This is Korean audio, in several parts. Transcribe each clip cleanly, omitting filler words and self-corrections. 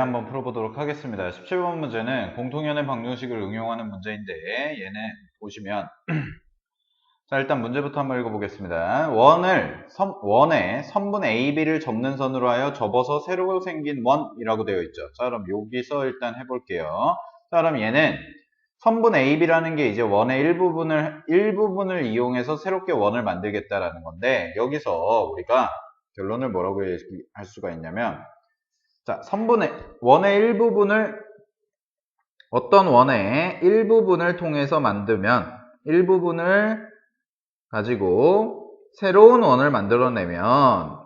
한번 풀어보도록 하겠습니다. 17번 문제는 공통연의 방정식을 응용하는 문제인데 얘는 보시면 자, 일단 문제부터 한번 읽어보겠습니다. 원에 선분 AB를 접는 선으로 하여 접어서 새로 생긴 원이라고 되어 있죠. 자, 그럼 여기서 일단 해볼게요. 자, 그럼 얘는 선분 AB라는 게 이제 원의 일부분을 이용해서 새롭게 원을 만들겠다라는 건데, 여기서 우리가 결론을 뭐라고 할 수가 있냐면, 자, 원의 일부분을, 어떤 원의 일부분을 통해서 만들면, 일부분을 가지고 새로운 원을 만들면,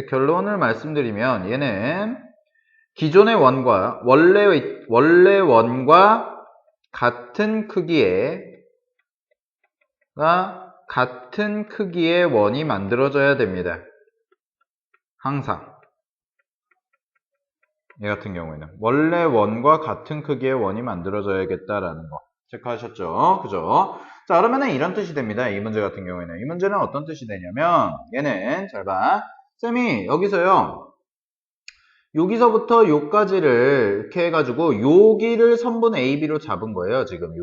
결론을 말씀드리면 얘는 기존의 원과 원래 원과 같은 크기의 원이 만들어져야 됩니다. 항상 얘 같은 경우에는 원래 원과 같은 크기의 원이 만들어져야겠다라는 거 체크하셨죠? 그죠? 자, 그러면은 이런 뜻이 됩니다. 이 문제 같은 경우에는. 이 문제는 어떤 뜻이 되냐면, 얘는, 잘 봐. 쌤이 여기서요, 여기서부터 요까지를 이렇게 해가지고, 여기를 선분 AB로 잡은 거예요. 지금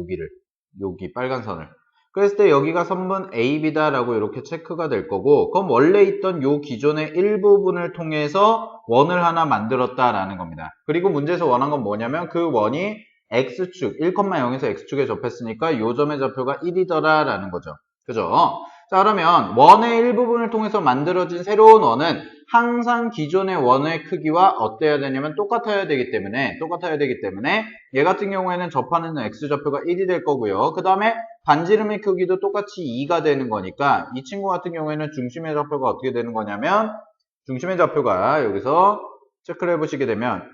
여기 빨간 선을. 그랬을 때 여기가 선분 AB다라고 이렇게 체크가 될 거고, 그럼 원래 있던 요 기존의 일부분을 통해서 원을 하나 만들었다라는 겁니다. 그리고 문제에서 원한 건 뭐냐면 그 원이 X축, 1,0에서 X축에 접했으니까 요 점의 좌표가 1이더라라는 거죠. 그죠? 자, 그러면 원의 일부분을 통해서 만들어진 새로운 원은 항상 기존의 원의 크기와 어때야 되냐면 똑같아야 되기 때문에 얘 같은 경우에는 접하는 X좌표가 1이 될 거고요. 그 다음에 반지름의 크기도 똑같이 2가 되는 거니까 이 친구 같은 경우에는 중심의 좌표가 어떻게 되는 거냐면 중심의 좌표가 여기서 체크를 해보시게 되면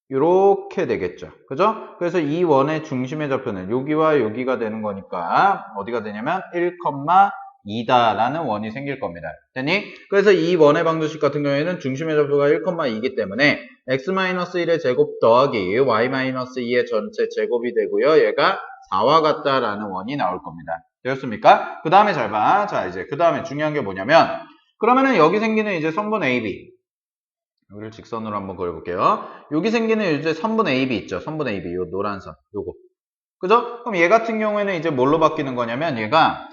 이렇게 되겠죠. 그죠? 그래서 이 원의 중심의 좌표는 여기와 여기가 되는 거니까 어디가 되냐면 1,2다라는 원이 생길 겁니다. 됐니? 그래서 이 원의 방정식 같은 경우에는 중심의 좌표가 1,2이기 때문에 x-1의 제곱 더하기 y-2의 전체 제곱이 되고요. 얘가 4와 같다라는 원이 나올 겁니다. 되었습니까? 그 다음에 잘 봐. 자, 이제 그 다음에 중요한 게 뭐냐면 그러면은 여기 생기는 이제 선분 AB 여기를 직선으로 한번 그려볼게요. 여기 생기는 이제 선분 AB 있죠. 선분 AB, 요 노란 선, 요거. 그죠? 그럼 얘 같은 경우에는 이제 뭘로 바뀌는 거냐면 얘가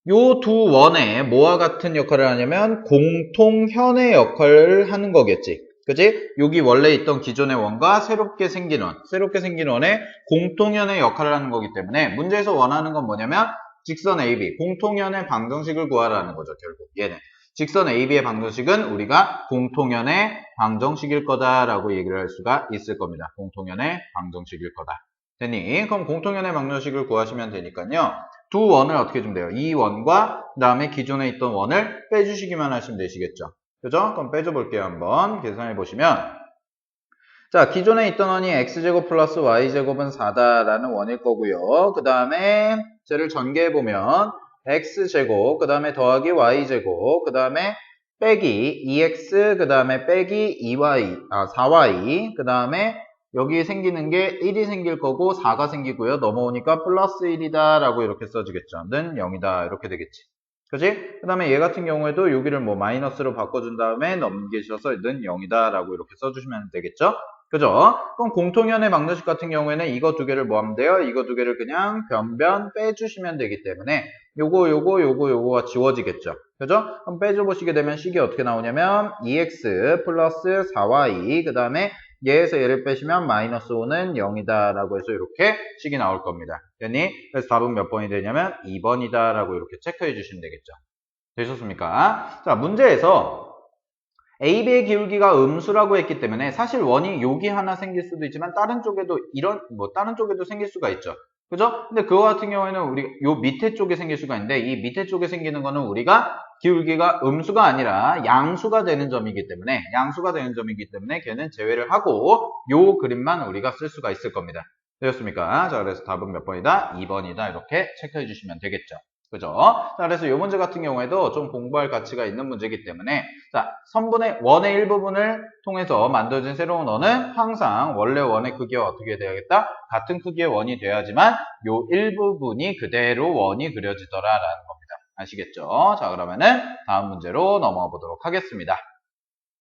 요 두 원에 뭐와 같은 역할을 하냐면 공통현의 역할을 하는 거겠지. 그지? 여기 원래 있던 기존의 원과 새롭게 생긴 원의 공통현의 역할을 하는 거기 때문에 문제에서 원하는 건 뭐냐면 직선 AB, 공통현의 방정식을 구하라는 거죠. 결국 얘는. 직선 AB의 방정식은 우리가 공통연의 방정식일 거다라고 얘기를 할 수가 있을 겁니다. 공통연의 방정식일 거다. 됐니? 그럼 공통연의 방정식을 구하시면 되니까요. 두 원을 어떻게 주면 돼요? 이 원과 그 다음에 기존에 있던 원을 빼주시기만 하시면 되시겠죠. 그죠? 그럼 빼줘 볼게요. 한번 계산해 보시면 자, 기존에 있던 원이 x제곱 플러스 y제곱은 4다라는 원일 거고요. 그 다음에 쟤를 전개해보면 x제곱, 그 다음에 더하기 y제곱, 그 다음에 빼기 2x, 그 다음에 빼기 4y, 그 다음에 여기 생기는 게 1이 생길 거고 4가 생기고요. 넘어오니까 플러스 1이다 라고 이렇게 써주겠죠. 는 0이다 이렇게 되겠지. 그치? 그 다음에 얘 같은 경우에도 여기를 뭐 마이너스로 바꿔준 다음에 넘기셔서 는 0이다 라고 이렇게 써주시면 되겠죠? 그죠? 그럼 공통연의 방정식 같은 경우에는 이거 두 개를 뭐 하면 돼요? 이거 두 개를 그냥 변변 빼주시면 되기 때문에 요거가 지워지겠죠. 그죠? 그럼 빼줘보시게 되면 식이 어떻게 나오냐면 2x 플러스 4y 그 다음에 얘에서 얘를 빼시면 마이너스 5는 0이다 라고 해서 이렇게 식이 나올 겁니다. 됐니? 그래서 답은 몇 번이 되냐면 2번이다 라고 이렇게 체크해 주시면 되겠죠. 되셨습니까? 자, 문제에서 AB의 기울기가 음수라고 했기 때문에 사실 원이 여기 하나 생길 수도 있지만 다른 쪽에도 다른 쪽에도 생길 수가 있죠. 그죠? 근데 그거 같은 경우에는 우리 요 밑에 쪽에 생길 수가 있는데 이 밑에 쪽에 생기는 거는 우리가 기울기가 음수가 아니라 양수가 되는 점이기 때문에 걔는 제외를 하고 요 그림만 우리가 쓸 수가 있을 겁니다. 되셨습니까? 자, 그래서 답은 몇 번이다? 2번이다. 이렇게 체크해 주시면 되겠죠. 그죠? 자, 그래서 이 문제 같은 경우에도 좀 공부할 가치가 있는 문제이기 때문에 자, 원의 일부분을 통해서 만들어진 새로운 원은 항상 원래 원의 크기와 어떻게 돼야겠다? 같은 크기의 원이 돼야지만 요 일부분이 그대로 원이 그려지더라라는 겁니다. 아시겠죠? 자, 그러면은 다음 문제로 넘어가 보도록 하겠습니다.